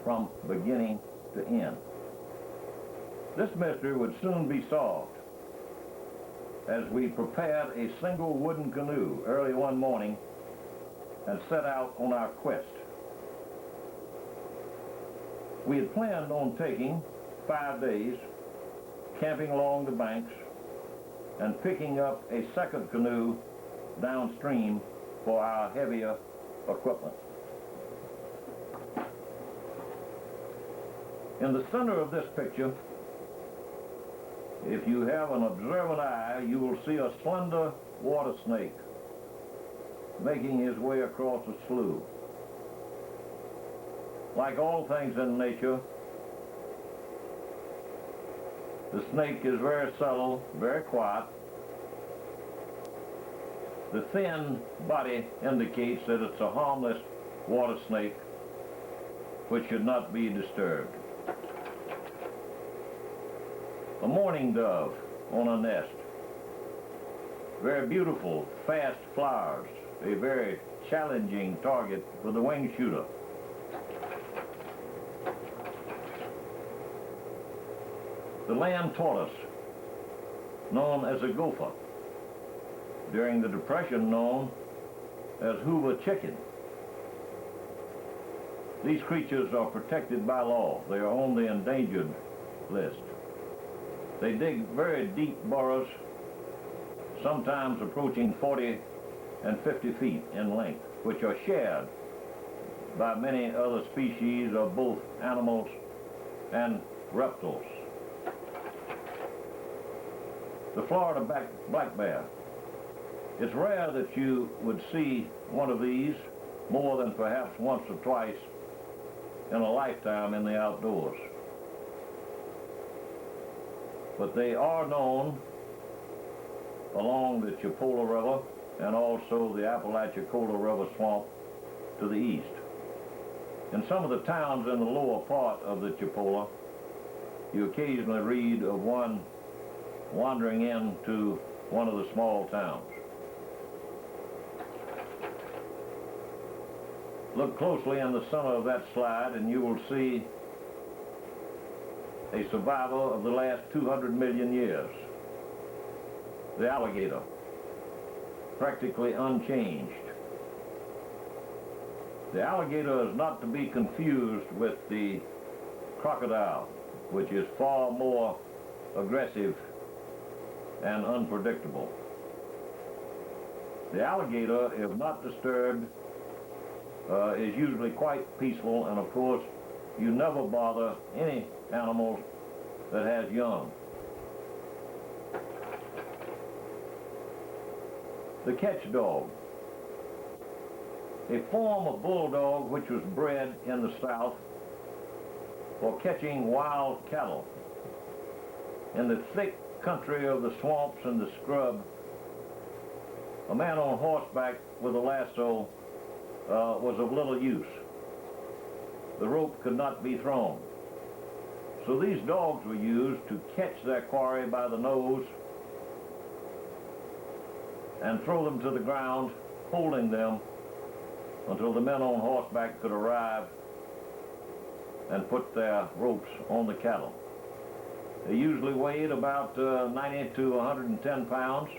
from beginning to end. This mystery would soon be solved as we prepared a single wooden canoe early one morning and set out on our quest. We had planned on taking 5 days, camping along the banks, and picking up a second canoe downstream for our heavier equipment. In the center of this picture, if you have an observant eye, you will see a slender water snake making his way across a slough. Like all things in nature, the snake is very subtle, very quiet. The thin body indicates that it's a harmless water snake which should not be disturbed. A mourning dove on a nest. Very beautiful, fast flowers. A very challenging target for the wing shooter. The land tortoise, known as a gopher. During the Depression, known as Hoover chicken. These creatures are protected by law. They are on the endangered list. They dig very deep burrows, sometimes approaching 40 and 50 feet in length, which are shared by many other species of both animals and reptiles. The Florida black bear. It's rare that you would see one of these more than perhaps once or twice in a lifetime in the outdoors. But they are known along the Chipola River and also the Apalachicola River swamp to the east. In some of the towns in the lower part of the Chipola, you occasionally read of one wandering into one of the small towns. Look closely in the center of that slide and you will see a survivor of the last 200 million years. The alligator, practically unchanged. The alligator is not to be confused with the crocodile, which is far more aggressive and unpredictable. The alligator, if not disturbed, is usually quite peaceful, and of course, you never bother any animals that has young. The catch dog, a form of bulldog which was bred in the South for catching wild cattle. In the thick country of the swamps and the scrub, a man on horseback with a lasso was of little use. The rope could not be thrown. So these dogs were used to catch their quarry by the nose and throw them to the ground, holding them until the men on horseback could arrive and put their ropes on the cattle. They usually weighed about 90 to 110 pounds.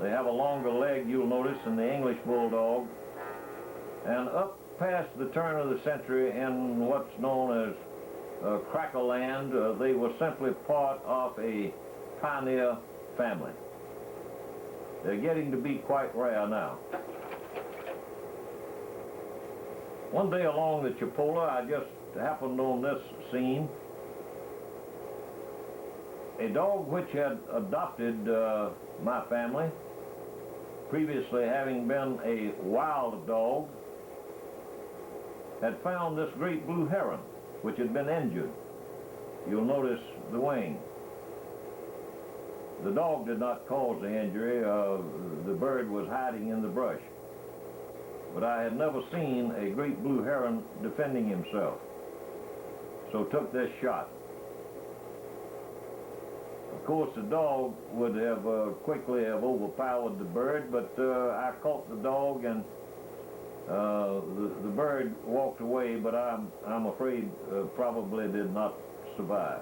They have a longer leg, you'll notice, than the English bulldog. And up past the turn of the century in what's known as Cracker Land, they were simply part of a pioneer family. They're getting to be quite rare now. One day along the Chipola, I just happened on this scene. A dog which had adopted my family, previously having been a wild dog, had found this great blue heron, which had been injured. You'll notice the wing. The dog did not cause the injury. The bird was hiding in the brush. But I had never seen a great blue heron defending himself, so took this shot. Of course, the dog would have quickly have overpowered the bird, but I caught the dog and The bird walked away, but I'm afraid probably did not survive.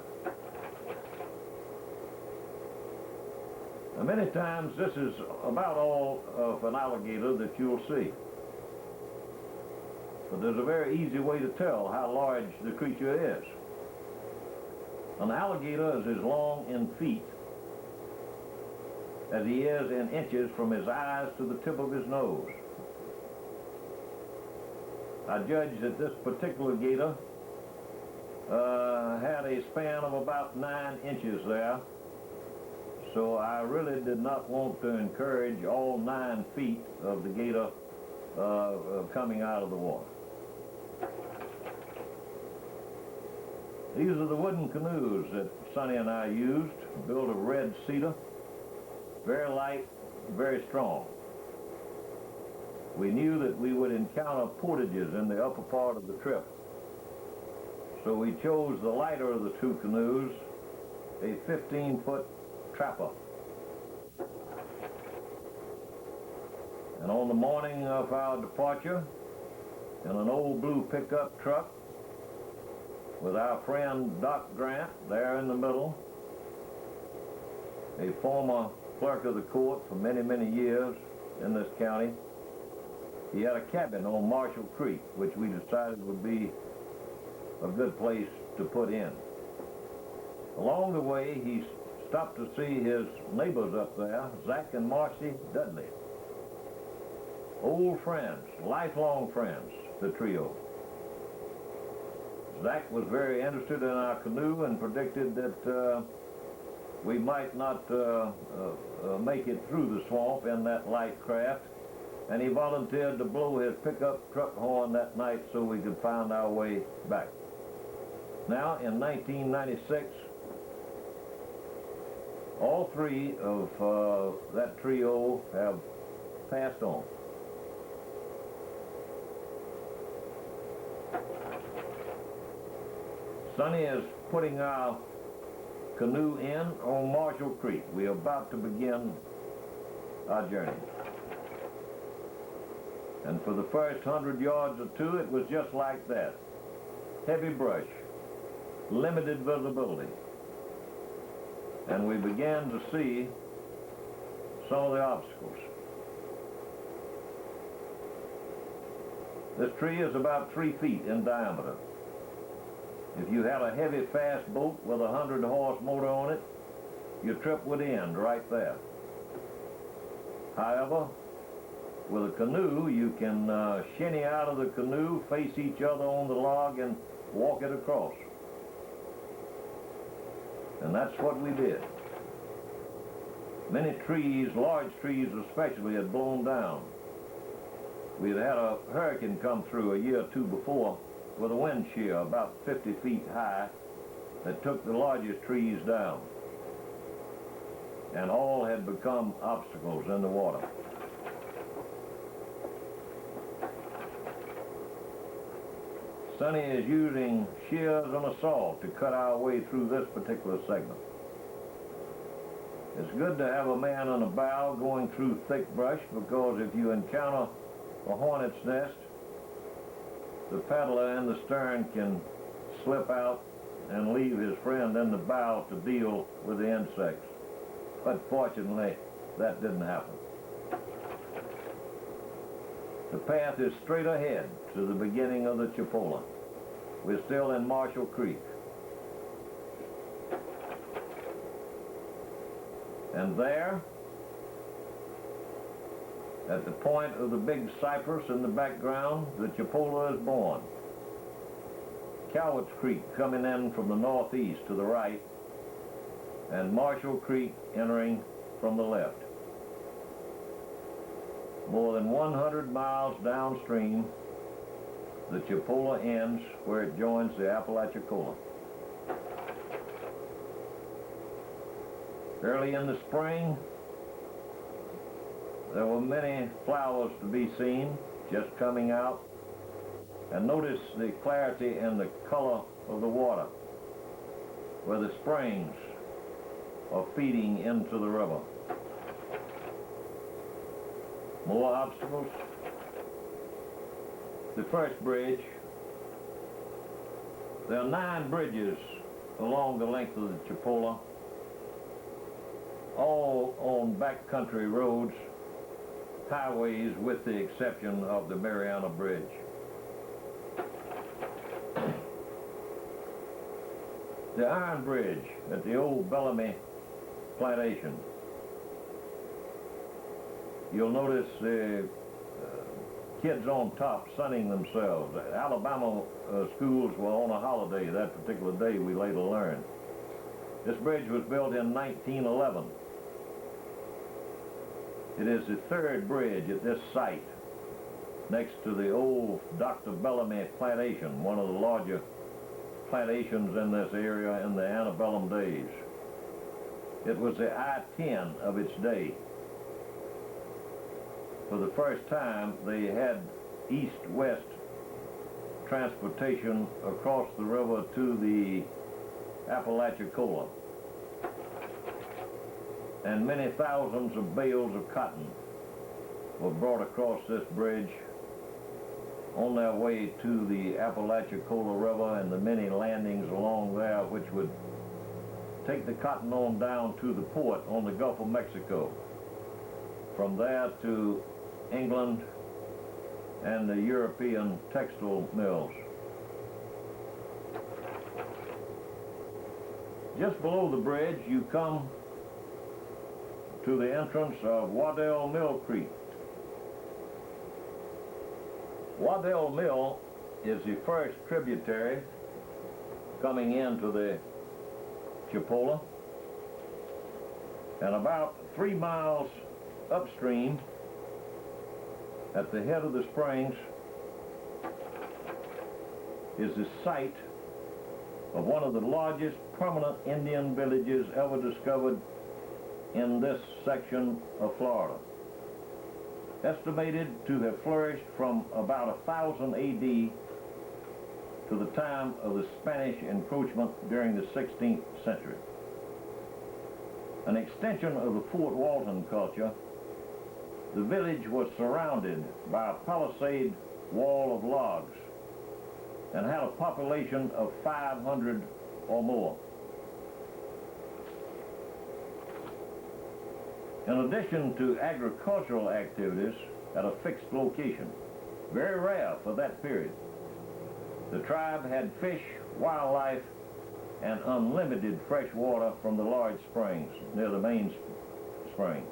Now, many times this is about all of an alligator that you'll see. But there's a very easy way to tell how large the creature is. An alligator is as long in feet as he is in inches from his eyes to the tip of his nose. I judge that this particular gator had a span of about 9 inches there, so I really did not want to encourage all 9 feet of the gator coming out of the water. These are the wooden canoes that Sonny and I used, built of red cedar, very light, very strong. We knew that we would encounter portages in the upper part of the trip, so we chose the lighter of the 2 canoes, a 15-foot trapper. And on the morning of our departure, in an old blue pickup truck, with our friend Doc Grant there in the middle, a former clerk of the court for many, many years in this county. He had a cabin on Marshall Creek, which we decided would be a good place to put in. Along the way, he stopped to see his neighbors up there, Zach and Marcy Dudley. Old friends, lifelong friends, the trio. Zach was very interested in our canoe and predicted that we might not make it through the swamp in that light craft, and he volunteered to blow his pickup truck horn that night so we could find our way back. Now, in 1996, all 3 of that trio have passed on. Sonny is putting our canoe in on Marshall Creek. We are about to begin our journey. And for the first 100 yards or 2, it was just like that. Heavy brush, limited visibility. And we began to see some of the obstacles. This tree is about 3 feet in diameter. If you had a heavy, fast boat with a 100-horse motor on it, your trip would end right there. However, with a canoe, you can shinny out of the canoe, face each other on the log, and walk it across. And that's what we did. Many trees, large trees especially, had blown down. We had had a hurricane come through a year or 2 before with a wind shear about 50 feet high that took the largest trees down. And all had become obstacles in the water. Sonny is using shears and a saw to cut our way through this particular segment. It's good to have a man on the bow going through thick brush, because if you encounter a hornet's nest, the paddler in the stern can slip out and leave his friend in the bow to deal with the insects. But fortunately, that didn't happen. The path is straight ahead to the beginning of the Chipola. We're still in Marshall Creek. And there, at the point of the big cypress in the background, the Chipola is born. Coward's Creek coming in from the northeast to the right, and Marshall Creek entering from the left. More than 100 miles downstream, the Chipola ends where it joins the Apalachicola. Early in the spring, there were many flowers to be seen just coming out. And notice the clarity and the color of the water, where the springs are feeding into the river. More obstacles. the first bridge. There are 9 bridges along the length of the Chipola, all on backcountry roads, highways, with the exception of the Mariana Bridge. The Iron Bridge at the old Bellamy plantation. You'll notice the kids on top sunning themselves. Alabama schools were on a holiday that particular day, we later learned. This bridge was built in 1911. It is the 3rd bridge at this site, next to the old Dr. Bellamy plantation, one of the larger plantations in this area in the antebellum days. It was the I-10 of its day. For the first time, they had east-west transportation across the river to the Apalachicola. And many thousands of bales of cotton were brought across this bridge on their way to the Apalachicola River and the many landings along there, which would take the cotton on down to the port on the Gulf of Mexico. From there to England and the European textile mills. Just below the bridge, you come to the entrance of Waddell Mill Creek. Waddell Mill is the first tributary coming into the Chipola, and about 3 miles upstream at the head of the springs is the site of one of the largest permanent Indian villages ever discovered in this section of Florida. Estimated to have flourished from about 1000 AD to the time of the Spanish encroachment during the 16th century. An extension of the Fort Walton culture, the village was surrounded by a palisade wall of logs and had a population of 500 or more. In addition to agricultural activities at a fixed location, very rare for that period, the tribe had fish, wildlife, and unlimited fresh water from the large springs near the main spring.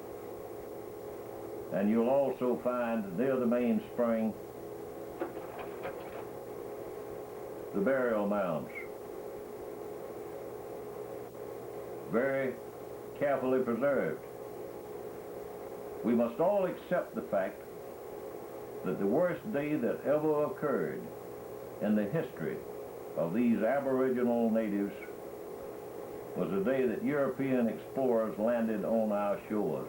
And you'll also find near the main spring the burial mounds. Very carefully preserved. We must all accept the fact that the worst day that ever occurred in the history of these Aboriginal natives was the day that European explorers landed on our shores.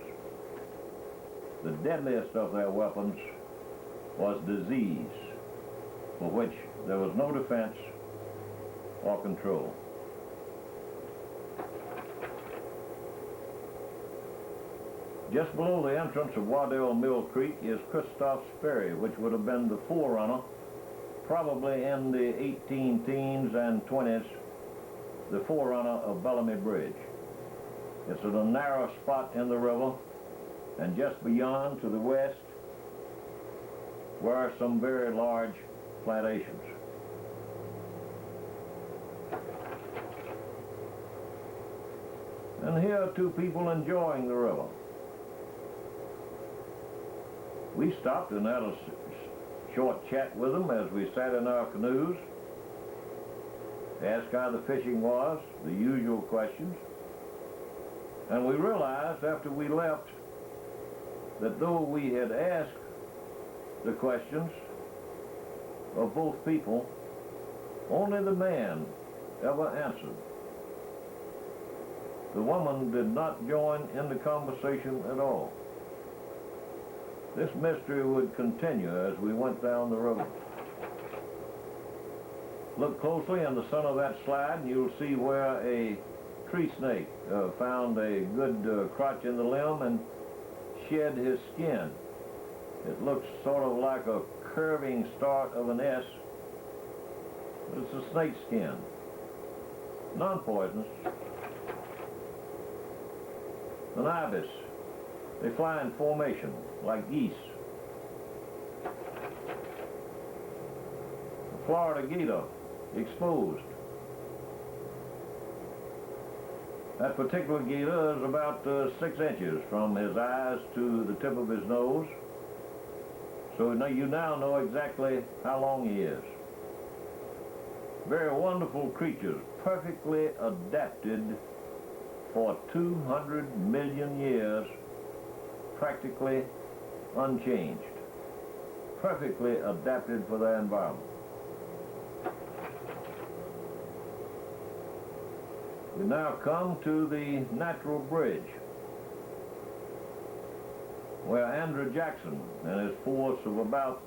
The deadliest of their weapons was disease, for which there was no defense or control. Just below the entrance of Waddell Mill Creek is Christoph's Ferry, which would have been the forerunner, probably in the 18 teens and 20s, the forerunner of Bellamy Bridge. It's at a narrow spot in the river, and just beyond to the west were some very large plantations. And here are two people enjoying the river. We stopped and had a short chat with them as we sat in our canoes, asked how the fishing was, the usual questions, and we realized after we left that though we had asked the questions of both people, only the man ever answered. The woman did not join in the conversation at all. This mystery would continue as we went down the river. Look closely in the center of that slide and you'll see where a tree snake found a good crotch in the limb and shed his skin. It looks sort of like a curving start of an S. It's a snake skin, non-poisonous. An ibis, they fly in formation like geese. A Florida gator, exposed. That particular gator is about 6 inches from his eyes to the tip of his nose. So you now know exactly how long he is. Very wonderful creatures, perfectly adapted for 200 million years, practically unchanged. Perfectly adapted for their environment. We now come to the natural bridge, where Andrew Jackson and his force of about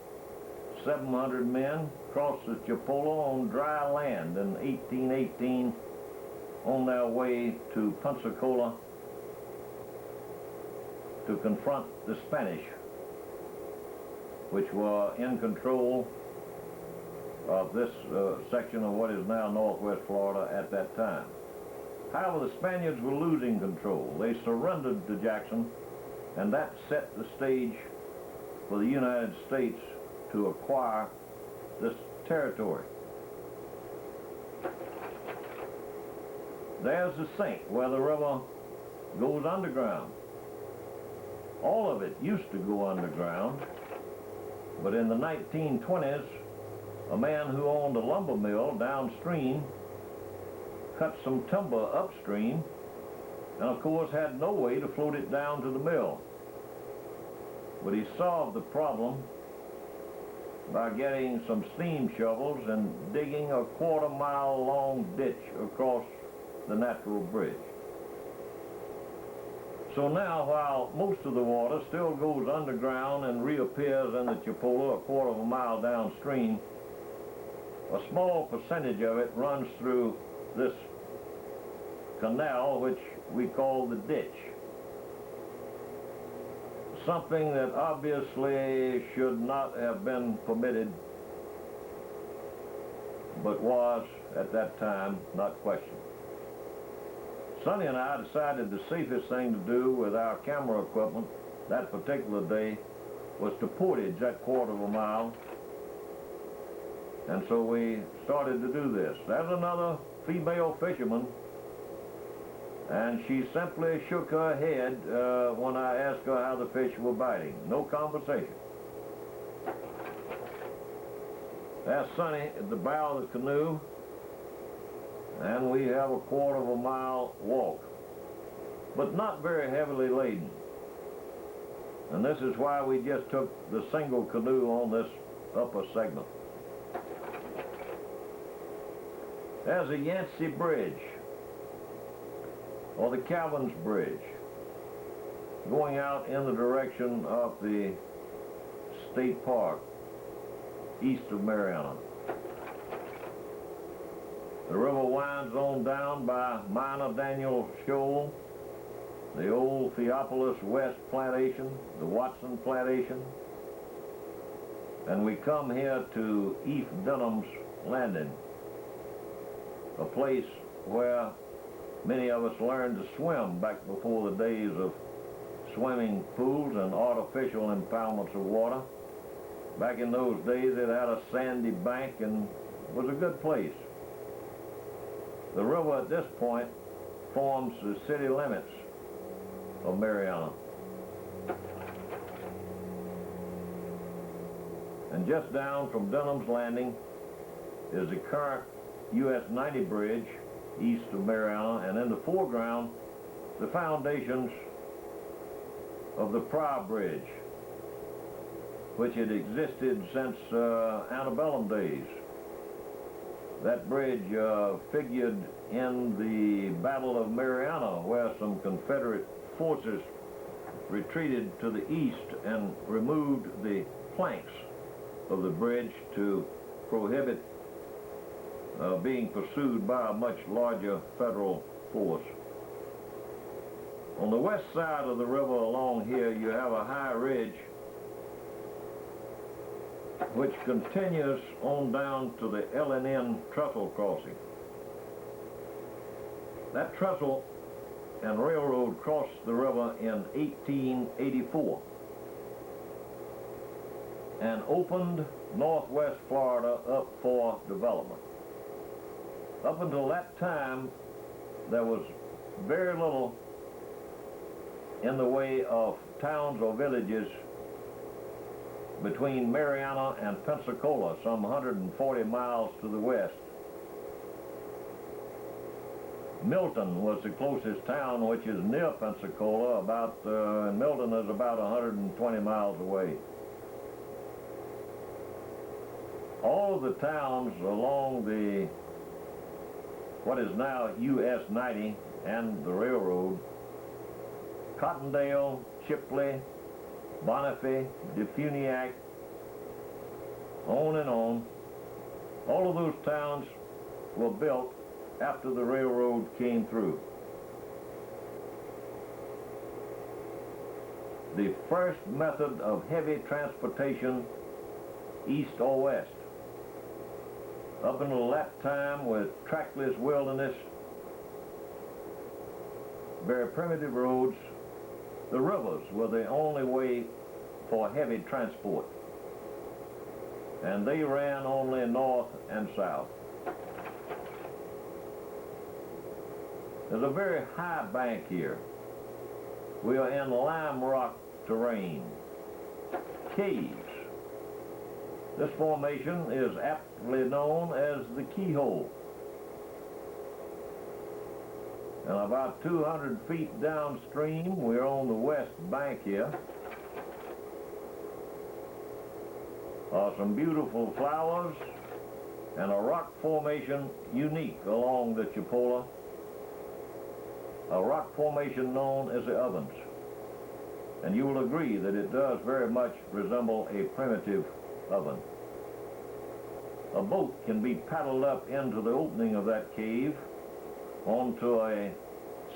700 men crossed the Chipola on dry land in 1818 on their way to Pensacola to confront the Spanish, which were in control of this section of what is now northwest Florida at that time. However, the Spaniards were losing control. They surrendered to Jackson, and that set the stage for the United States to acquire this territory. There's the sink where the river goes underground. All of it used to go underground, but in the 1920s, a man who owned a lumber mill downstream cut some timber upstream and of course had no way to float it down to the mill. But he solved the problem by getting some steam shovels and digging a quarter-mile long ditch across the natural bridge. So now, while most of the water still goes underground and reappears in the Chipola a quarter of a mile downstream, a small percentage of it runs through this canal, which we call the ditch. Something that obviously should not have been permitted, but was, at that time, not questioned. Sonny and I decided the safest thing to do with our camera equipment that particular day was to portage that quarter of a mile. And so we started to do this. There's another female fisherman, and she simply shook her head when I asked her how the fish were biting. No conversation. There's Sonny at the bow of the canoe, and we have a quarter of a mile walk, but not very heavily laden. And this is why we just took the single canoe on this upper segment. There's a Yancey Bridge, or the Calvin's Bridge, going out in the direction of the state park east of Mariana. The river winds on down by Minor Daniel Shoal, the old Theopolis West Plantation, the Watson Plantation, and we come here to Eve Dunham's Landing, a place where many of us learned to swim back before the days of swimming pools and artificial impoundments of water. Back in those days, it had a sandy bank and was a good place. The river at this point forms the city limits of Mariana. And just down from Dunham's Landing is the current US 90 bridge east of Mariana, and in the foreground, the foundations of the Prior Bridge, which had existed since antebellum days. That bridge figured in the Battle of Mariana, where some Confederate forces retreated to the east and removed the planks of the bridge to prohibit being pursued by a much larger federal force. On the west side of the river along here, you have a high ridge which continues on down to the L&N trestle crossing. That trestle and railroad crossed the river in 1884 and opened northwest Florida up for development. Up until that time, there was very little in the way of towns or villages between Mariana and Pensacola, some 140 miles to the west. Milton was the closest town, which is near Pensacola, and Milton is about 120 miles away. All of the towns along what is now US 90 and the railroad, Cottondale, Chipley, Bonifay, Defuniak, on and on, all of those towns were built after the railroad came through. The first method of heavy transportation, east or west. Up until that time, with trackless wilderness, very primitive roads, the rivers were the only way for heavy transport. And they ran only north and south. There's a very high bank here. We are in lime rock terrain. Caves. This formation is aptly known as the keyhole. And about 200 feet downstream, we're on the west bank here, are some beautiful flowers and a rock formation unique along the Chipola, a rock formation known as the Ovens. And you will agree that it does very much resemble a primitive oven. A boat can be paddled up into the opening of that cave onto a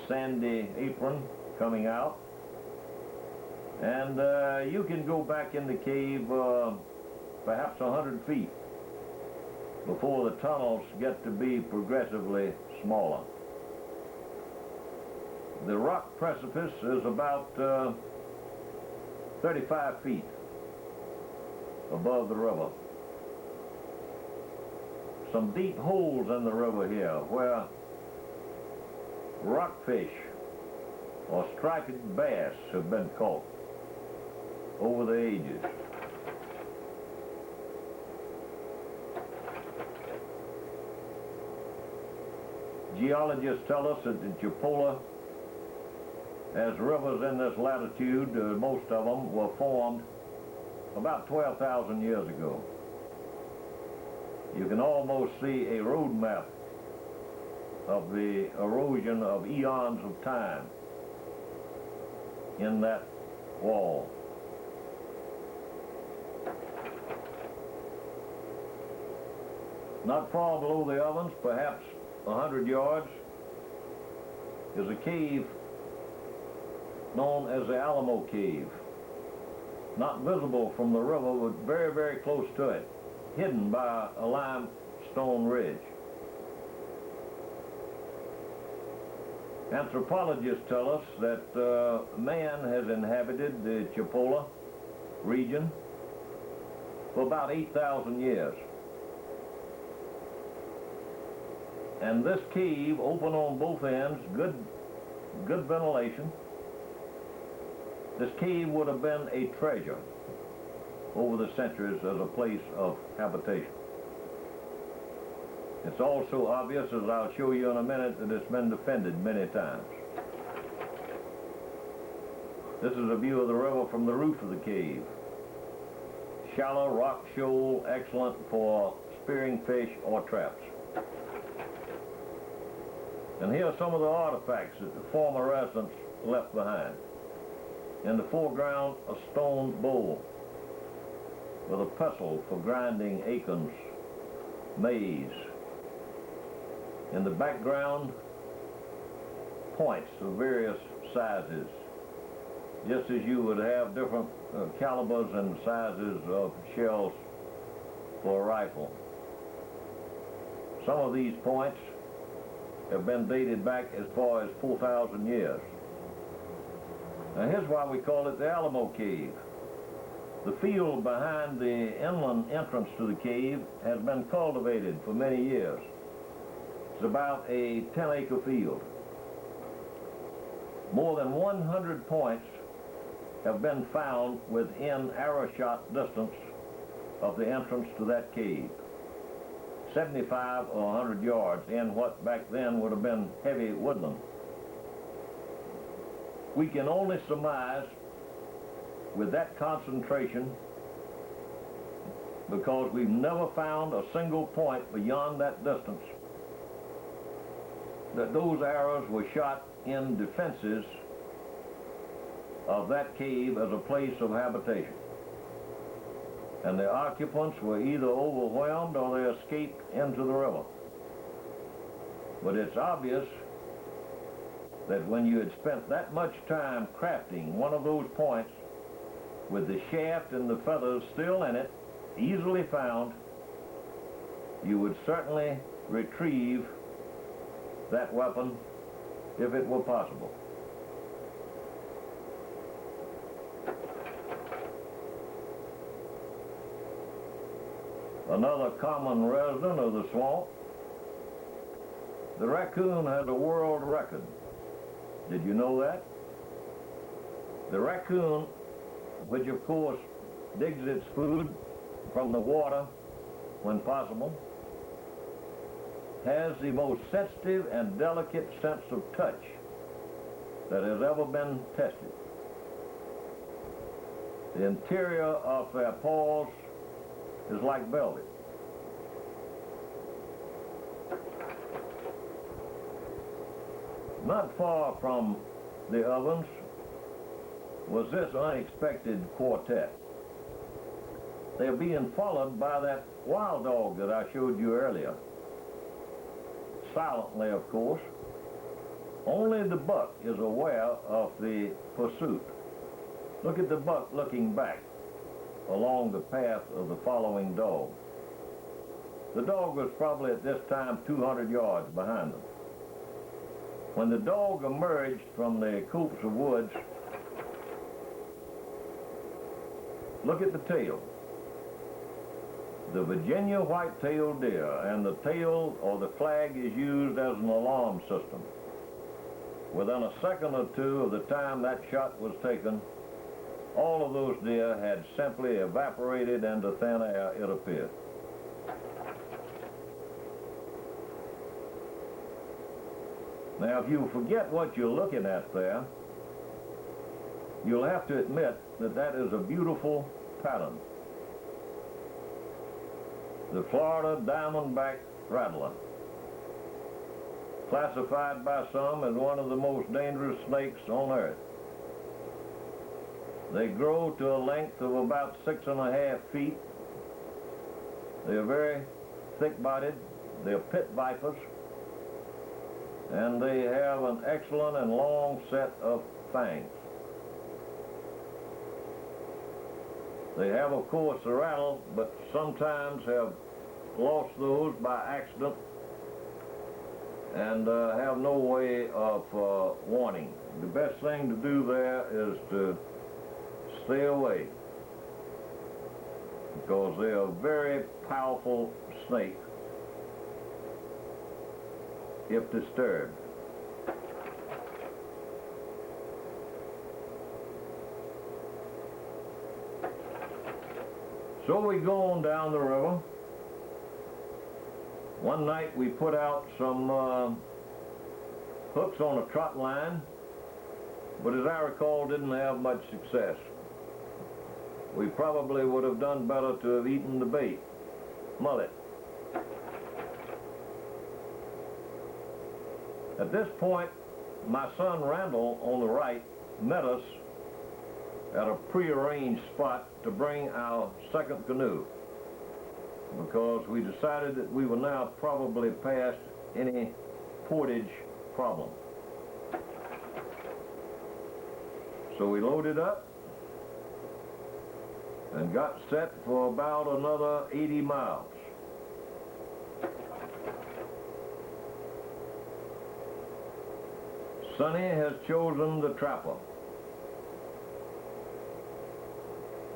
sandy apron coming out, and you can go back in the cave perhaps 100 feet before the tunnels get to be progressively smaller. The rock precipice is about 35 feet above the river. Some deep holes in the river here where rockfish or striped bass have been caught over the ages. Geologists tell us that the Chipola, as rivers in this latitude, most of them were formed about 12,000 years ago. You can almost see a road map of the erosion of eons of time in that wall. Not far below the Ovens, perhaps 100 yards, is a cave known as the Alamo Cave. Not visible from the river, but very, very close to it, hidden by a limestone ridge. Anthropologists tell us that man has inhabited the Chipola region for about 8,000 years. And this cave, open on both ends, good ventilation. This cave would have been a treasure over the centuries as a place of habitation. It's also obvious, as I'll show you in a minute, that it's been defended many times. This is a view of the river from the roof of the cave. Shallow rock shoal, excellent for spearing fish or traps. And here are some of the artifacts that the former residents left behind. In the foreground, a stone bowl with a pestle for grinding acorns, maize. In the background, points of various sizes, just as you would have different calibers and sizes of shells for a rifle. Some of these points have been dated back as far as 4,000 years. Now here's why we call it the Alamo Cave. The field behind the inland entrance to the cave has been cultivated for many years. It's about a 10-acre field. More than 100 points have been found within arrow shot distance of the entrance to that cave. 75 or 100 yards in what back then would have been heavy woodland. We can only surmise with that concentration, because we've never found a single point beyond that distance, that those arrows were shot in defenses of that cave as a place of habitation. And the occupants were either overwhelmed or they escaped into the river. But it's obvious that when you had spent that much time crafting one of those points with the shaft and the feathers still in it, easily found, you would certainly retrieve that weapon if it were possible. Another common resident of the swamp, the raccoon has a world record. Did you know that? The raccoon, which of course digs its food from the water when possible, has the most sensitive and delicate sense of touch that has ever been tested. The interior of their paws is like velvet. Not far from the ovens was this unexpected quartet. They're being followed by that wild dog that I showed you earlier. Silently, of course. Only the buck is aware of the pursuit. Look at the buck looking back along the path of the following dog. The dog was probably at this time 200 yards behind them. When the dog emerged from the copse of woods, look at the tail. The Virginia white-tailed deer, and the tail or the flag is used as an alarm system. Within a second or two of the time that shot was taken, all of those deer had simply evaporated into thin air, it appeared. Now, if you forget what you're looking at there, you'll have to admit that that is a beautiful pattern. The Florida diamondback rattler, classified by some as one of the most dangerous snakes on earth. They grow to a length of about 6.5 feet. They are very thick-bodied. They are pit vipers. And they have an excellent and long set of fangs. They have, of course, a rattle, but sometimes have lost those by accident and have no way of warning. The best thing to do there is to stay away, because they are very powerful snakes if disturbed. So we go on down the river. One night we put out some hooks on a trot line, but as I recall, didn't have much success. We probably would have done better to have eaten the bait, mullet. At this point, my son Randall on the right met us at a prearranged spot to bring our second canoe, because we decided that we were now probably past any portage problem. So we loaded up and got set for about another 80 miles. Sonny has chosen the trapper.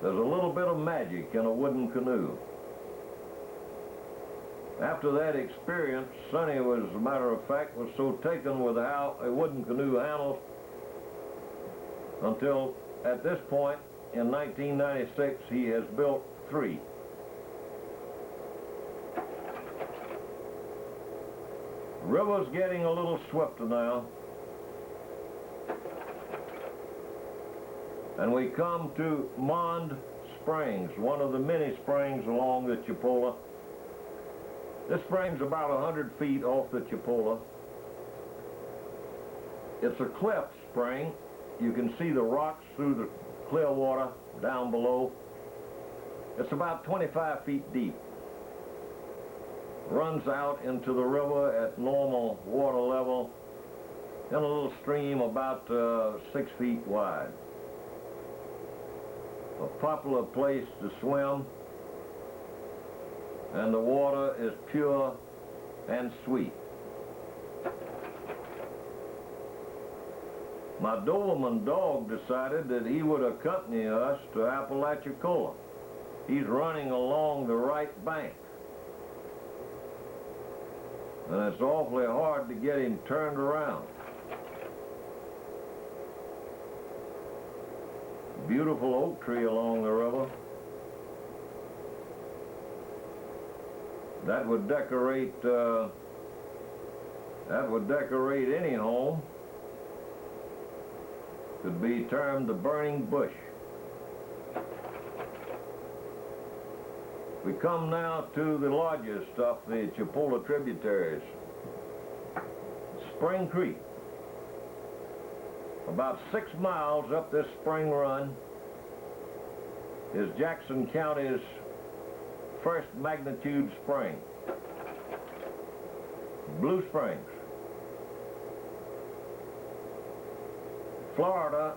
There's a little bit of magic in a wooden canoe. After that experience, Sonny was, as a matter of fact, was so taken with how a wooden canoe handles until at this point in 1996 he has built 3. The river's getting a little swifter now. And we come to Mond Springs, one of the many springs along the Chipola. This spring's about 100 feet off the Chipola. It's a cliff spring. You can see the rocks through the clear water down below. It's about 25 feet deep. Runs out into the river at normal water level in a little stream about 6 feet wide. A popular place to swim, and the water is pure and sweet. My Doberman dog decided that he would accompany us to Apalachicola. He's running along the right bank. And it's awfully hard to get him turned around. Beautiful oak tree along the river. That would decorate any home. Could be termed the burning bush. We come now to the largest of the Chipola tributaries, Spring Creek. About 6 miles up this spring run is Jackson County's first magnitude spring, Blue Springs. Florida,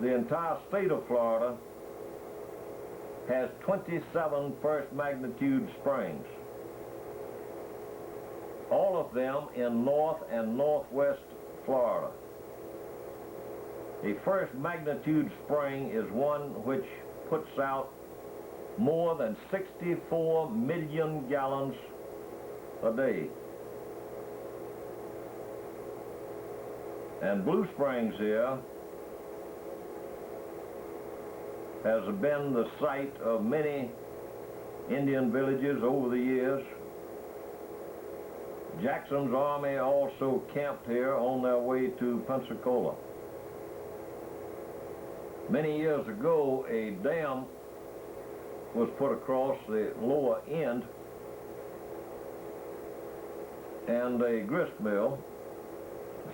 the entire state of Florida, has 27 first magnitude springs, all of them in north and northwest Florida. A first magnitude spring is one which puts out more than 64 million gallons a day. And Blue Springs here has been the site of many Indian villages over the years. Jackson's army also camped here on their way to Pensacola. Many years ago, a dam was put across the lower end and a grist mill.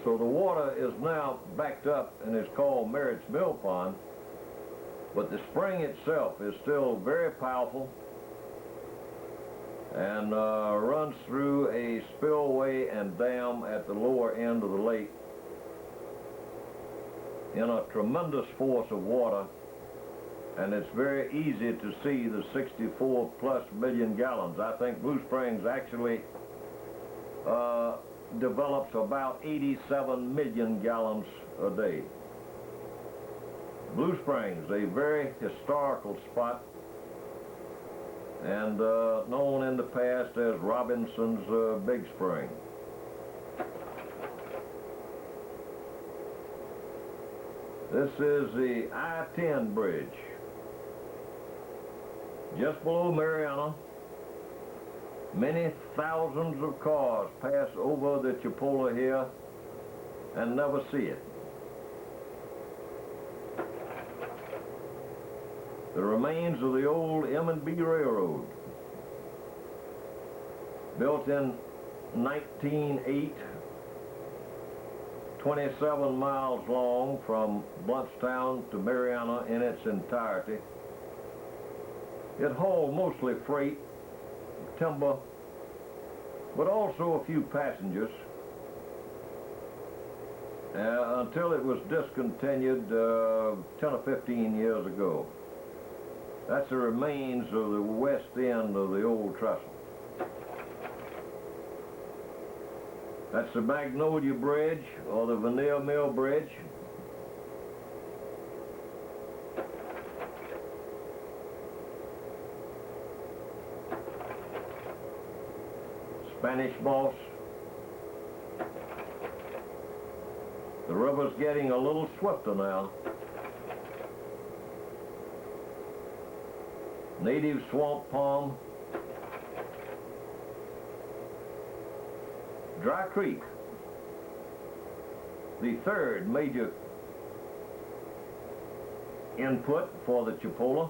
So the water is now backed up and is called Merritt's Mill Pond, but the spring itself is still very powerful and runs through a spillway and dam at the lower end of the lake in a tremendous force of water, and it's very easy to see the 64 plus million gallons. I think Blue Springs actually develops about 87 million gallons a day. Blue Springs, a very historical spot, and known in the past as Robinson's Big Spring. This is the I-10 bridge, just below Mariana. Many thousands of cars pass over the Chipola here and never see it. The remains of the old M&B Railroad, built in 1908, 27 miles long from Bluntstown to Mariana in its entirety. It hauled mostly freight, timber, but also a few passengers until it was discontinued 10 or 15 years ago. That's the remains of the west end of the old trestle. That's the Magnolia Bridge, or the Veneer Mill Bridge. Spanish Moss. The river's getting a little swifter now. Native Swamp Palm. Dry Creek, the third major input for the Chipola,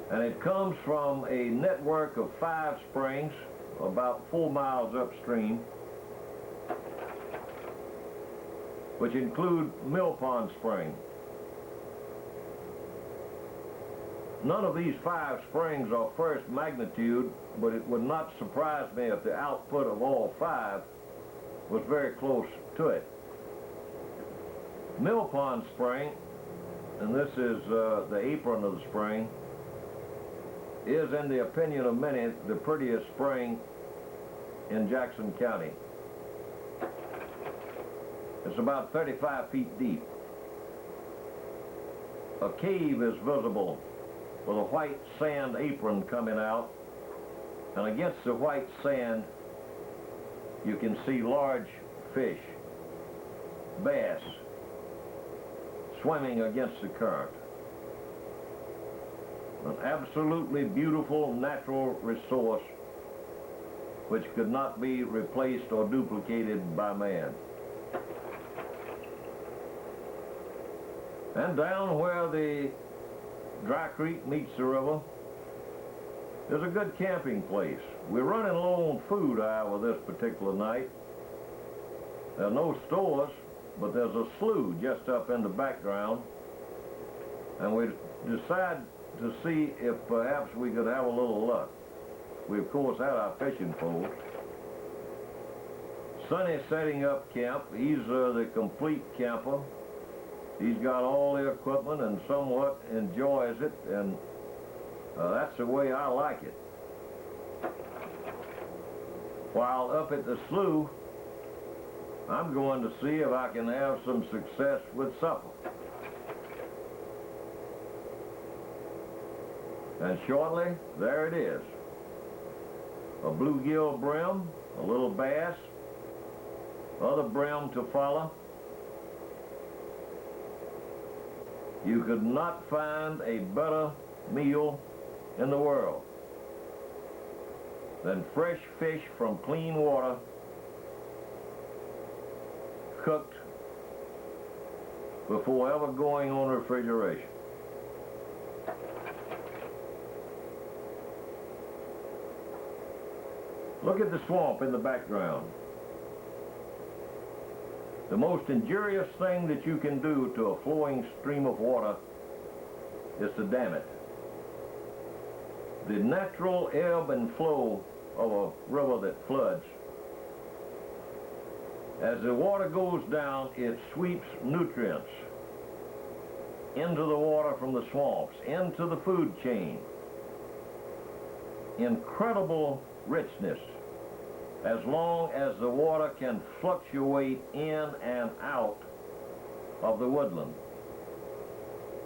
and it comes from a network of 5 springs about 4 miles upstream, which include Mill Pond Spring. None of these 5 springs are first magnitude, but it would not surprise me if the output of all 5 was very close to it. Mill Pond Spring, and this is the apron of the spring, is, in the opinion of many, the prettiest spring in Jackson County. It's about 35 feet deep. A cave is visible with a white sand apron coming out, and against the white sand you can see large fish, bass, swimming against the current. An absolutely beautiful natural resource which could not be replaced or duplicated by man. And down where the Dry Creek meets the river, there's a good camping place. We're running low on food, however, this particular night. There are no stores, but there's a slough just up in the background, and we decided to see if perhaps we could have a little luck. We, of course, had our fishing poles. Sonny's setting up camp. He's the complete camper. He's got all the equipment and somewhat enjoys it, and that's the way I like it. While up at the slough, I'm going to see if I can have some success with supper. And shortly, there it is. A bluegill brim, a little bass, other brim to follow. You could not find a better meal in the world than fresh fish from clean water, cooked before ever going on refrigeration. Look at the swamp in the background. The most injurious thing that you can do to a flowing stream of water is to dam it. The natural ebb and flow of a river that floods, as the water goes down, it sweeps nutrients into the water from the swamps, into the food chain. Incredible richness, as long as the water can fluctuate in and out of the woodland.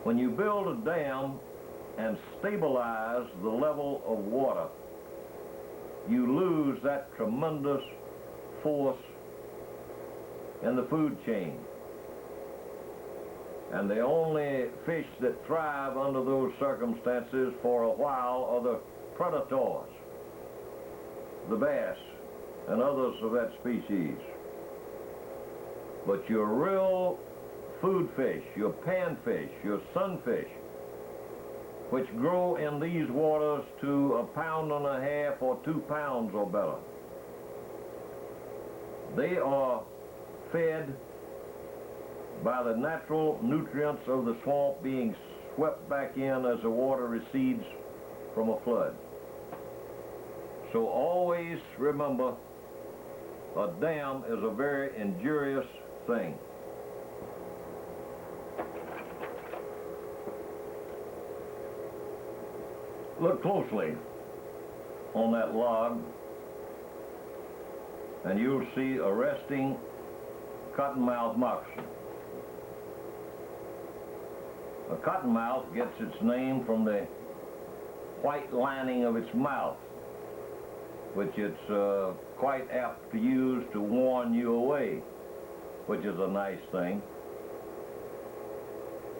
When you build a dam and stabilize the level of water, you lose that tremendous force in the food chain. And the only fish that thrive under those circumstances for a while are the predators, the bass, and others of that species. But your real food fish, your panfish, your sunfish, which grow in these waters to 1.5 pounds or 2 pounds or better, they are fed by the natural nutrients of the swamp being swept back in as the water recedes from a flood. So always remember, a dam is a very injurious thing. Look closely on that log, and you'll see a resting cottonmouth moccasin. A cottonmouth gets its name from the white lining of its mouth, which it's quite apt to use to warn you away, which is a nice thing.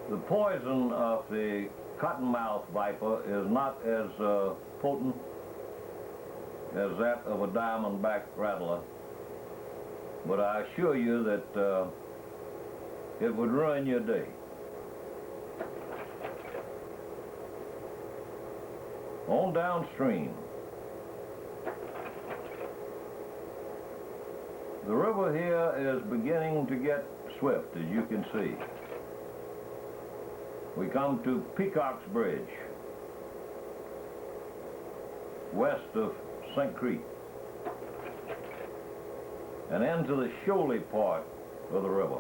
The poison of the cottonmouth viper is not as potent as that of a diamondback rattler, but I assure you that it would ruin your day. On downstream, the river here is beginning to get swift, as you can see. We come to Peacock's Bridge, west of St. Creek, and into the shoaly part of the river.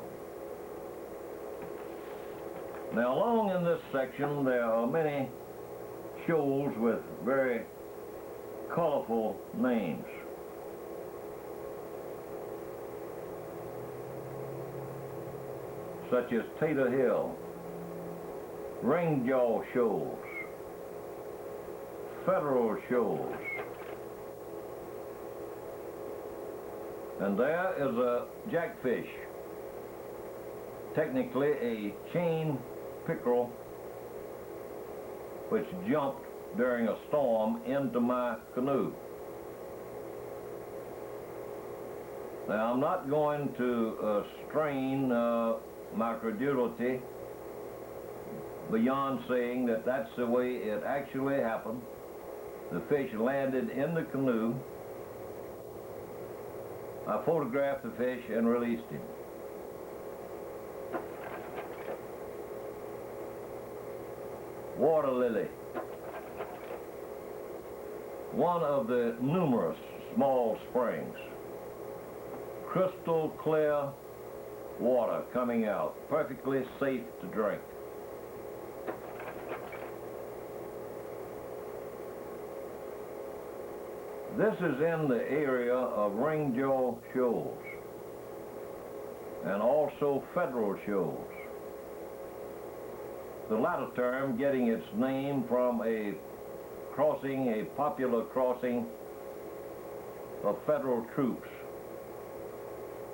Now, along in this section, there are many shoals with very colorful names. Such as Tater Hill, Ringjaw Shoals, Federal Shoals. And there is a jackfish, technically a chain pickerel, which jumped during a storm into my canoe. Now, I'm not going to strain my credulity beyond saying that that's the way it actually happened. The fish landed in the canoe. I photographed the fish and released him. Water lily, one of the numerous small springs. Crystal clear water coming out, perfectly safe to drink. This is in the area of Ringjaw Shoals and also Federal Shoals. The latter term getting its name from a popular crossing of Federal troops,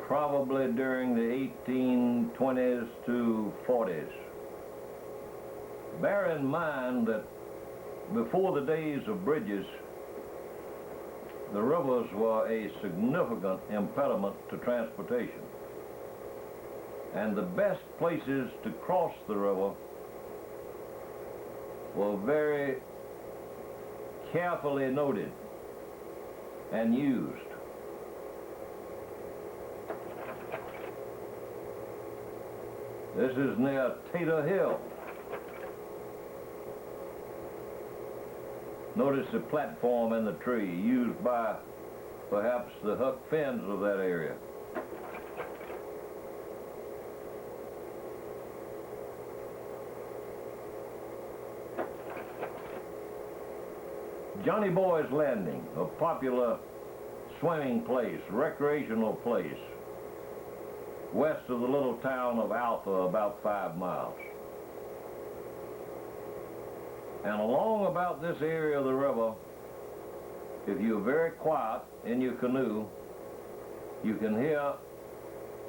probably during the 1820s to 40s. Bear in mind that before the days of bridges, the rivers were a significant impediment to transportation. And the best places to cross the river were very carefully noted and used. This is near Tater Hill. Notice the platform in the tree used by perhaps the Huck Finns of that area. Johnny Boy's Landing, a popular swimming place, recreational place, west of the little town of Alpha, about 5 miles. And along about this area of the river, if you're very quiet in your canoe, you can hear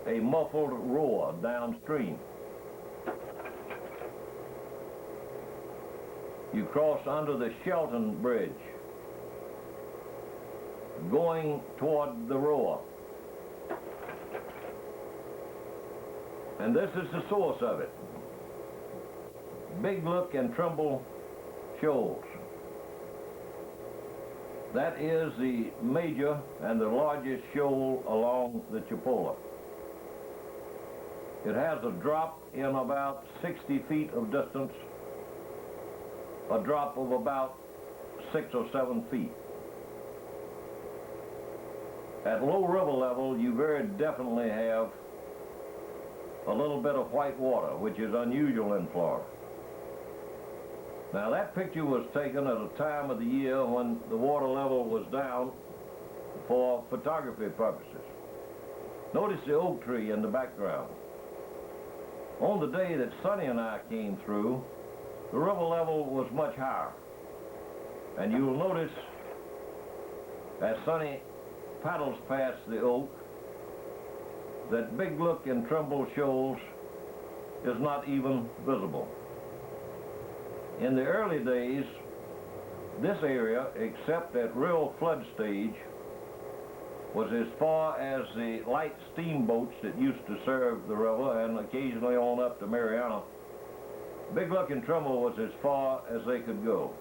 a muffled roar downstream. You cross under the Shelton Bridge, going toward the roar. And this is the source of it. Big Look and Trimble Shoals. That is the major and the largest shoal along the Chipola. It has a drop in about 60 feet of distance, a drop of about 6 or 7 feet. At low river level, you very definitely have a little bit of white water, which is unusual in Florida. Now that picture was taken at a time of the year when the water level was down for photography purposes. Notice the oak tree in the background. On the day that Sonny and I came through, the river level was much higher. And you'll notice as Sonny paddles past the oak that Big Look and Trumbull Shoals is not even visible. In the early days, this area, except at real flood stage, was as far as the light steamboats that used to serve the river and occasionally on up to Mariana. Big Look and Trumbull was as far as they could go.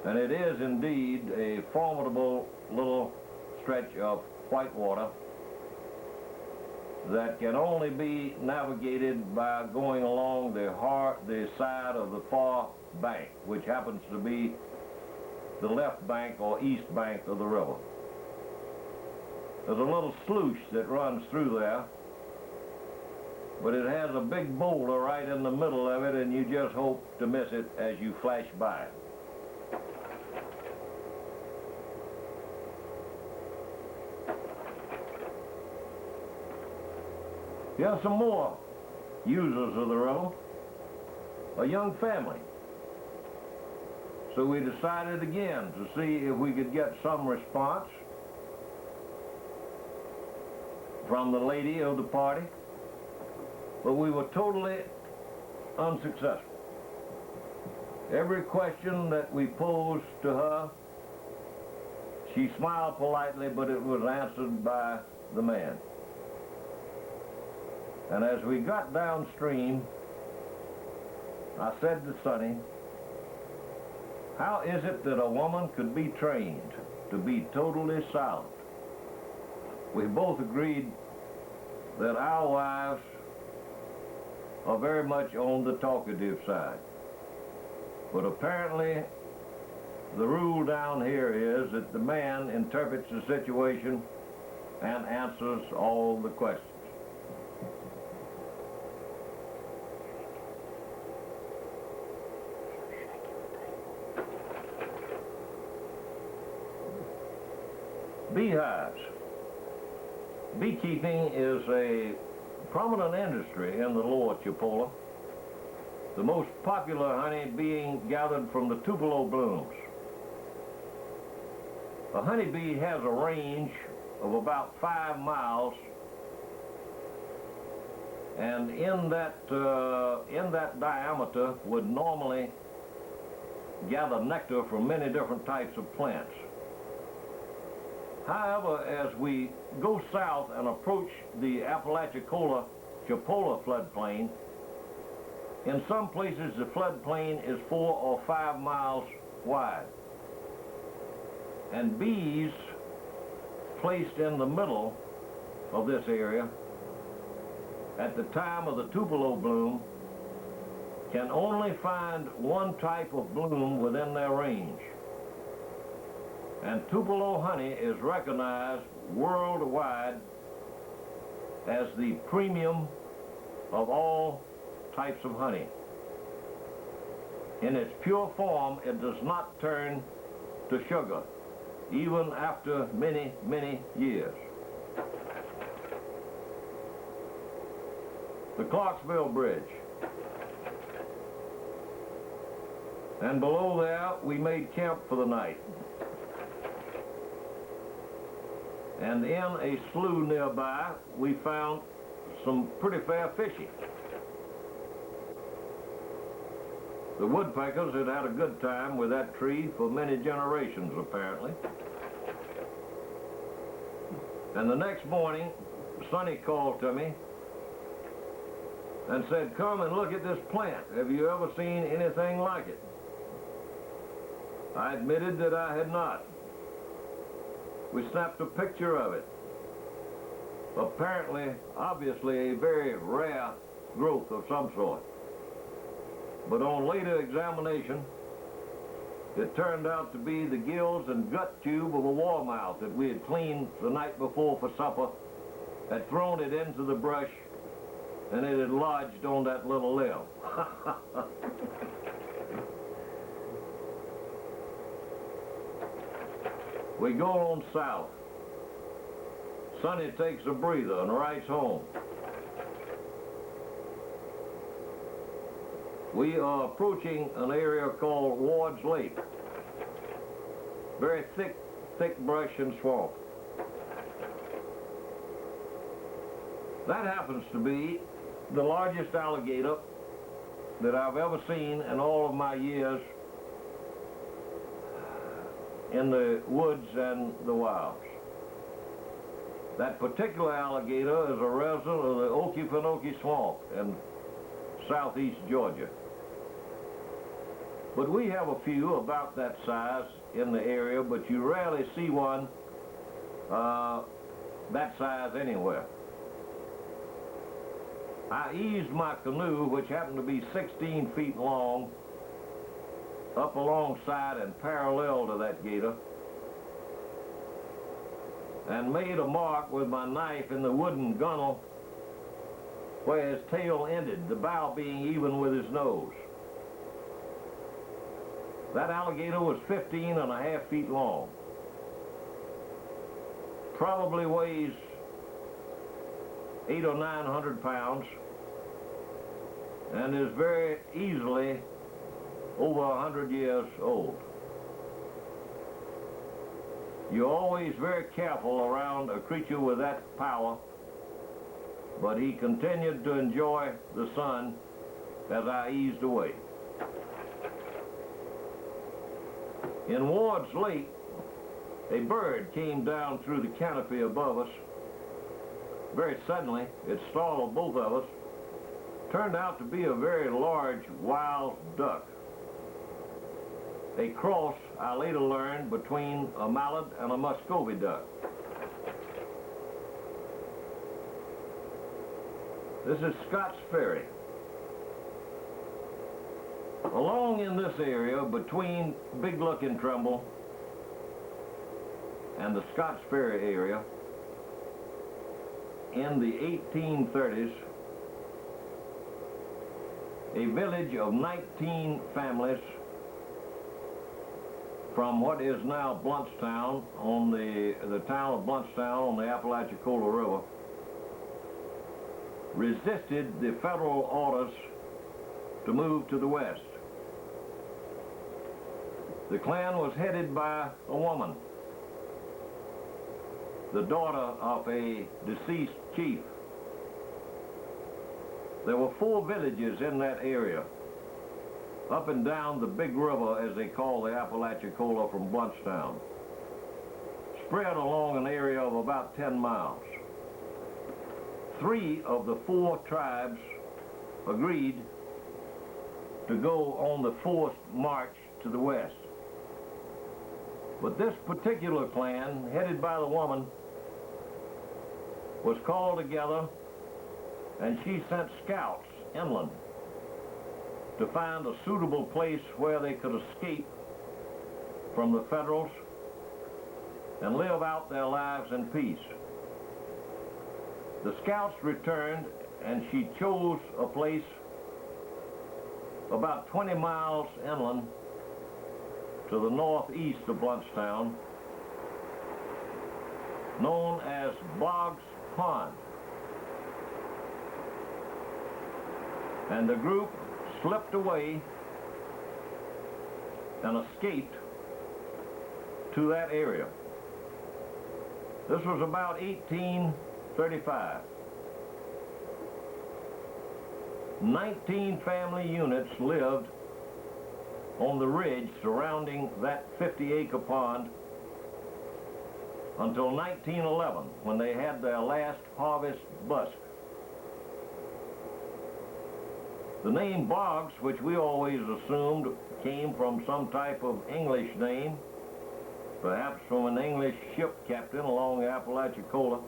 And it is indeed a formidable little stretch of white water that can only be navigated by going along the side of the far bank, which happens to be the left bank or east bank of the river. There's a little sluice that runs through there, but it has a big boulder right in the middle of it, and you just hope to miss it as you flash by it. There are some more users of the river, a young family. So we decided again to see if we could get some response from the lady of the party, but we were totally unsuccessful. Every question that we posed to her, she smiled politely, but it was answered by the man. And as we got downstream, I said to Sonny, how is it that a woman could be trained to be totally silent? We both agreed that our wives are very much on the talkative side. But apparently, the rule down here is that the man interprets the situation and answers all the questions. Beehives. Beekeeping is a prominent industry in the lower Chipola, the most popular honey being gathered from the tupelo blooms. A honeybee has a range of about 5 miles, and in that diameter would normally gather nectar from many different types of plants. However, as we go south and approach the Apalachicola Chipola floodplain, in some places the floodplain is 4 or 5 miles wide. And bees placed in the middle of this area at the time of the tupelo bloom can only find one type of bloom within their range. And Tupelo honey is recognized worldwide as the premium of all types of honey. In its pure form, it does not turn to sugar, even after many, many years. The Clarksville Bridge. And below there, we made camp for the night. And in a slough nearby, we found some pretty fair fishing. The woodpeckers had had a good time with that tree for many generations, apparently. And the next morning, Sonny called to me and said, come and look at this plant. Have you ever seen anything like it? I admitted that I had not. We snapped a picture of it. Apparently, obviously, a very rare growth of some sort. But on later examination, it turned out to be the gills and gut tube of a warmouth that we had cleaned the night before for supper, had thrown it into the brush, and it had lodged on that little limb. We go on south. Sonny takes a breather and writes home. We are approaching an area called Ward's Lake. Very thick brush and swamp. That happens to be the largest alligator that I've ever seen in all of my years in the woods and the wilds. That particular alligator is a resident of the Okefenokee Swamp in southeast Georgia. But we have a few about that size in the area, but you rarely see one that size anywhere. I eased my canoe, which happened to be 16 feet long, up alongside and parallel to that gator, and made a mark with my knife in the wooden gunnel where his tail ended, the bow being even with his nose. That alligator was 15.5 feet long. Probably weighs 800 or 900 pounds and is very easily over 100 years old. You're always very careful around a creature with that power, but he continued to enjoy the sun as I eased away. In Ward's Lake, a bird came down through the canopy above us. Very suddenly, it startled both of us. Turned out to be a very large wild duck. A cross, I later learned, between a mallard and a Muscovy duck. This is Scott's Ferry. Along in this area between Big Luck and Trumbull and the Scott's Ferry area, in the 1830s, a village of 19 families from what is now Bluntstown, on the town of Bluntstown on the Apalachicola River, resisted the federal orders to move to the west. The clan was headed by a woman, the daughter of a deceased chief. There were 4 villages in that area, up and down the big river, as they call the Apalachicola, from Bluntstown, spread along an area of about 10 miles. 3 of the 4 tribes agreed to go on the forced march to the west. But this particular clan, headed by the woman, was called together, and she sent scouts inland to find a suitable place where they could escape from the Federals and live out their lives in peace. The scouts returned, and she chose a place about 20 miles inland to the northeast of Bluntstown, known as Boggs Pond. And the group slipped away and escaped to that area. This was about 1835. 19 family units lived on the ridge surrounding that 50-acre pond until 1911, when they had their last harvest busk. The name Boggs, which we always assumed came from some type of English name, perhaps from an English ship captain along the Apalachicola,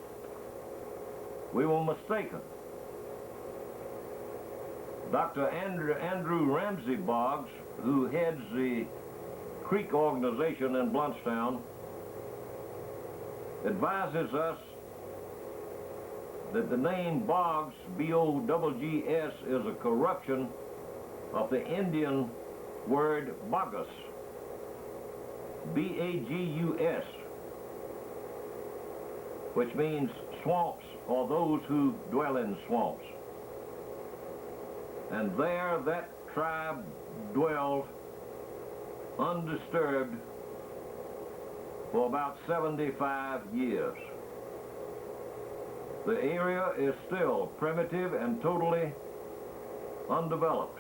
we were mistaken. Dr. Andrew Ramsey Boggs, who heads the Creek organization in Bluntstown, advises us that the name Boggs, B-O-G-G-S, is a corruption of the Indian word Bogus, B-A-G-U-S, which means swamps or those who dwell in swamps. And there that tribe dwelled undisturbed for about 75 years. The area is still primitive and totally undeveloped.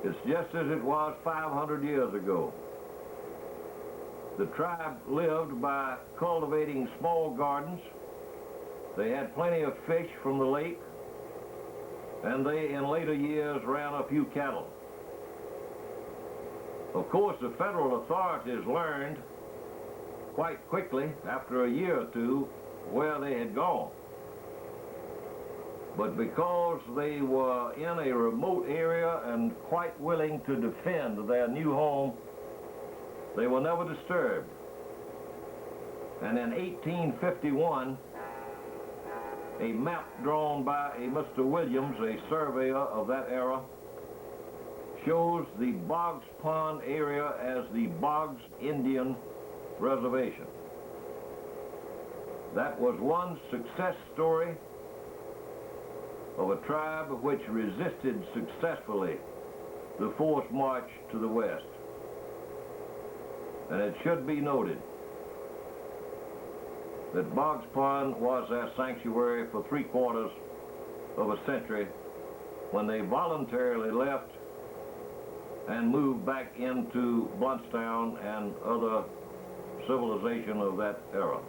It's just as it was 500 years ago. The tribe lived by cultivating small gardens. They had plenty of fish from the lake, and they, in later years, ran a few cattle. Of course, the federal authorities learned quite quickly, after a year or two, where they had gone. But because they were in a remote area and quite willing to defend their new home, they were never disturbed. And in 1851, a map drawn by a Mr. Williams, a surveyor of that era, shows the Boggs Pond area as the Boggs Indian Reservation. That was one success story of a tribe which resisted successfully the forced march to the west. And it should be noted that Boggs Pond was their sanctuary for 3/4 of a century when they voluntarily left and moved back into Bluntstown and other civilization of that era.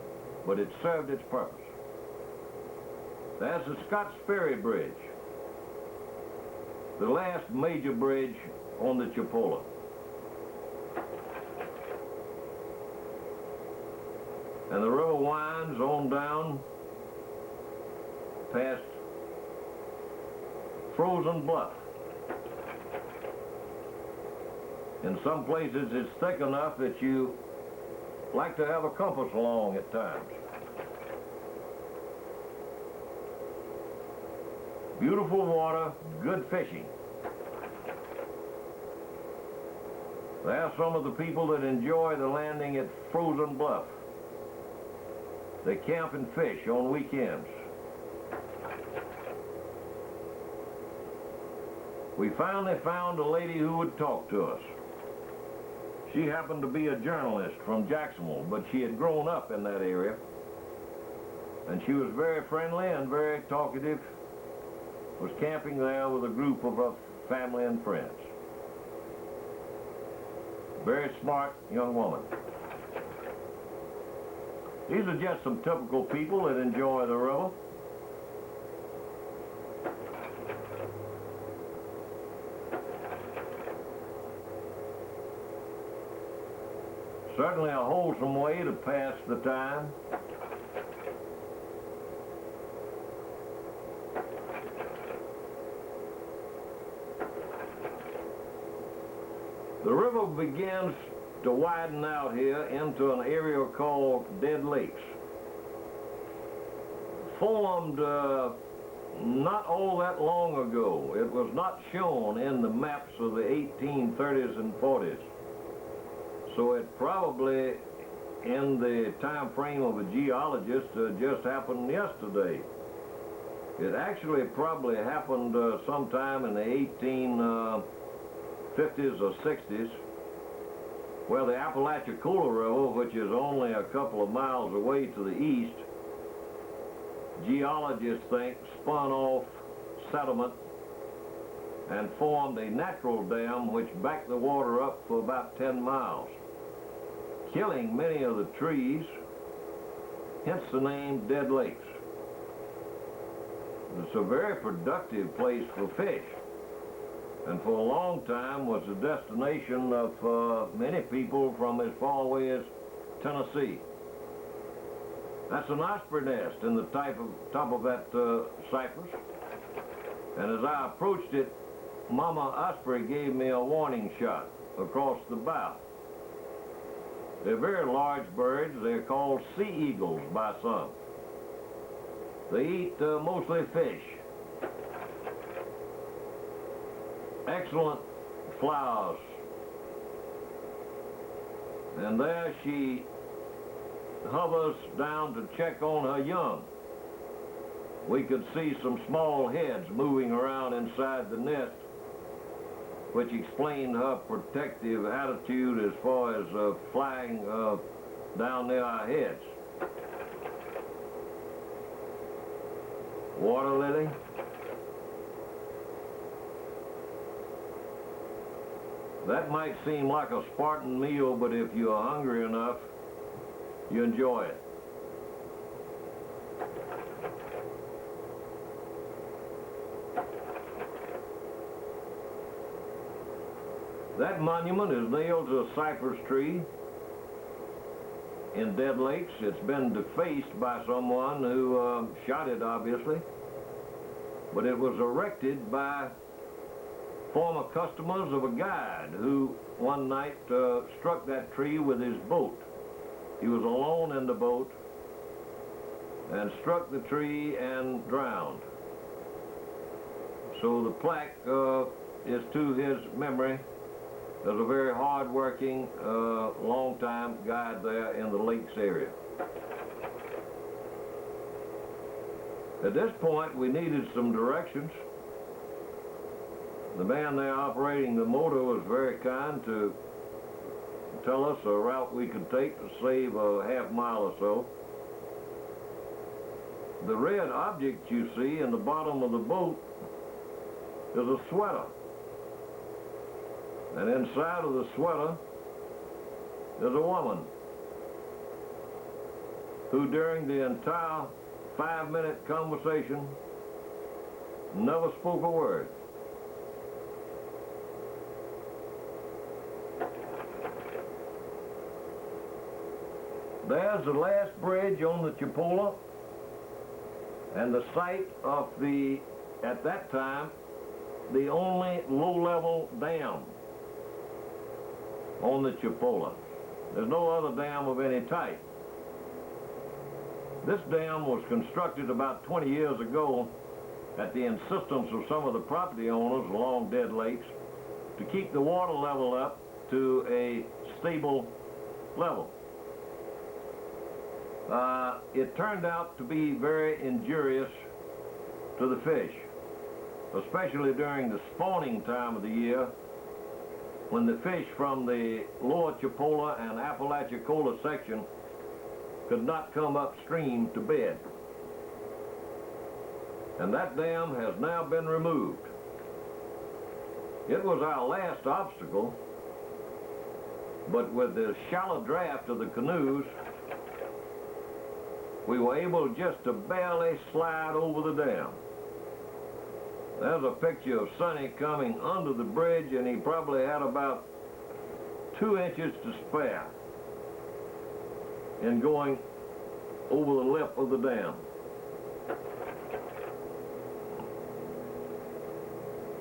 But it served its purpose. There's the Scotts Ferry Bridge, the last major bridge on the Chipola. And the river winds on down past Frozen Bluff. In some places it's thick enough that you like to have a compass along at times. Beautiful water, good fishing. There are some of the people that enjoy the landing at Frozen Bluff. They camp and fish on weekends. We finally found a lady who would talk to us. She happened to be a journalist from Jacksonville, but she had grown up in that area. And she was very friendly and very talkative. Was camping there with a group of her family and friends. Very smart young woman. These are just some typical people that enjoy the river. Certainly a wholesome way to pass the time. The river begins to widen out here into an area called Dead Lakes. Formed not all that long ago. It was not shown in the maps of the 1830s and 40s. So it probably, in the time frame of a geologist, just happened yesterday. It actually probably happened sometime in the 1850s or 60s, where the Apalachicola River, which is only a couple of miles away to the east, geologists think spun off sediment and formed a natural dam which backed the water up for about 10 miles, killing many of the trees, hence the name Dead Lakes. It's a very productive place for fish, and for a long time was the destination of many people from as far away as Tennessee. That's an osprey nest in the top of that cypress, and as I approached it, Mama Osprey gave me a warning shot across the bow. They're very large birds. They're called sea eagles by some. They eat mostly fish. Excellent flowers. And there she hovers down to check on her young. We could see some small heads moving around inside the nest, which explained her protective attitude as far as flying down near our heads. Water lily. That might seem like a Spartan meal, but if you're hungry enough, you enjoy it. That monument is nailed to a cypress tree in Dead Lakes. It's been defaced by someone who shot it, obviously, but it was erected by former customers of a guide who one night struck that tree with his boat. He was alone in the boat and struck the tree and drowned. So the plaque is to his memory. There's a very hard-working, long-time guide there in the lakes area. At this point, we needed some directions. The man there operating the motor was very kind to tell us a route we could take to save a half mile or so. The red object you see in the bottom of the boat is a sweater. And inside of the sweater is a woman who during the entire 5-minute conversation never spoke a word. There's the last bridge on the Chipola and the site of the, at that time, the only low-level dam on the Chipola. There's no other dam of any type. This dam was constructed about 20 years ago at the insistence of some of the property owners along Dead Lakes to keep the water level up to a stable level. It turned out to be very injurious to the fish, especially during the spawning time of the year, when the fish from the lower Chipola and Apalachicola section could not come upstream to bed. And that dam has now been removed. It was our last obstacle, but with the shallow draft of the canoes, we were able just to barely slide over the dam. There's a picture of Sonny coming under the bridge, and he probably had about 2 inches to spare in going over the lip of the dam.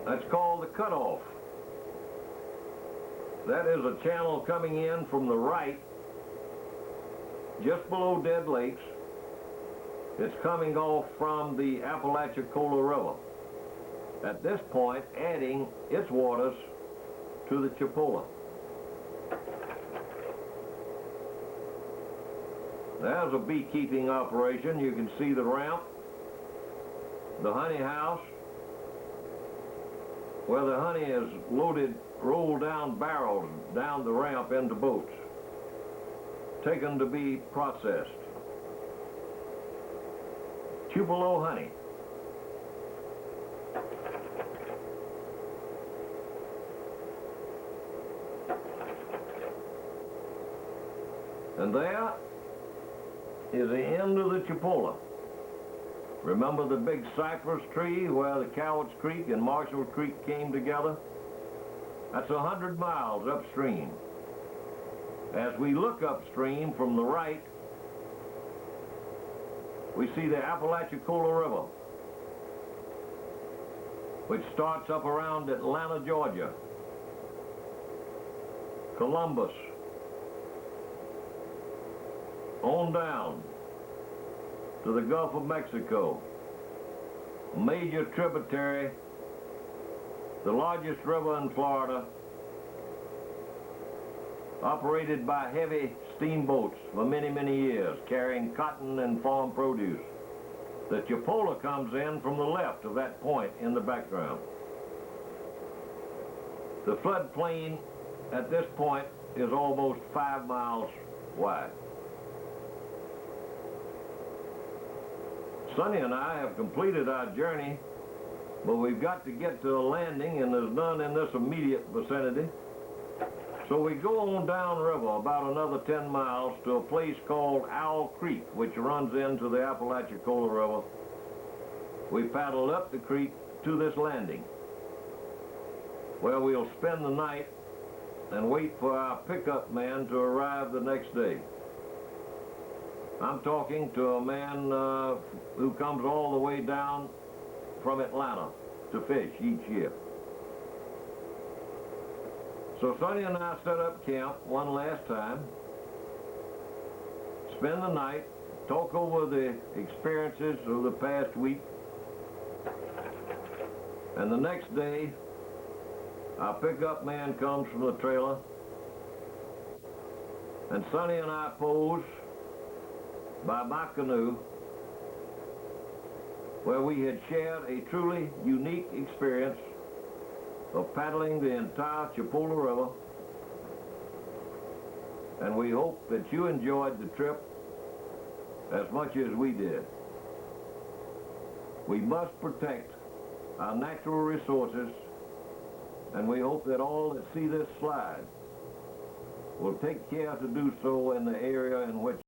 That's called the cutoff. That is a channel coming in from the right, just below Dead Lakes. It's coming off from the Apalachicola River. At this point, adding its waters to the Chipola. There's a beekeeping operation. You can see the ramp, the honey house, where the honey is loaded, rolled down barrels down the ramp into boats, taken to be processed. Tupelo honey. And there is the end of the Chipola. Remember the big cypress tree where the Cowards Creek and Marshall Creek came together? That's 100 miles upstream. As we look upstream from the right, we see the Apalachicola River, which starts up around Atlanta, Georgia, Columbus, on down to the Gulf of Mexico, a major tributary, the largest river in Florida, operated by heavy steamboats for many, many years, carrying cotton and farm produce. The Chipola comes in from the left of that point in the background. The floodplain at this point is almost 5 miles wide. Sonny and I have completed our journey, but we've got to get to a landing, and there's none in this immediate vicinity. So we go on downriver about another 10 miles to a place called Owl Creek, which runs into the Apalachicola River. We paddle up the creek to this landing, where we'll spend the night and wait for our pickup man to arrive the next day. I'm talking to a man who comes all the way down from Atlanta to fish each year. So Sonny and I set up camp one last time, spend the night, talk over the experiences of the past week, and the next day, our pickup man comes from the trailer, and Sonny and I pose by my canoe, where we had shared a truly unique experience of paddling the entire Chipola River, and we hope that you enjoyed the trip as much as we did. We must protect our natural resources, and we hope that all that see this slide will take care to do so in the area in which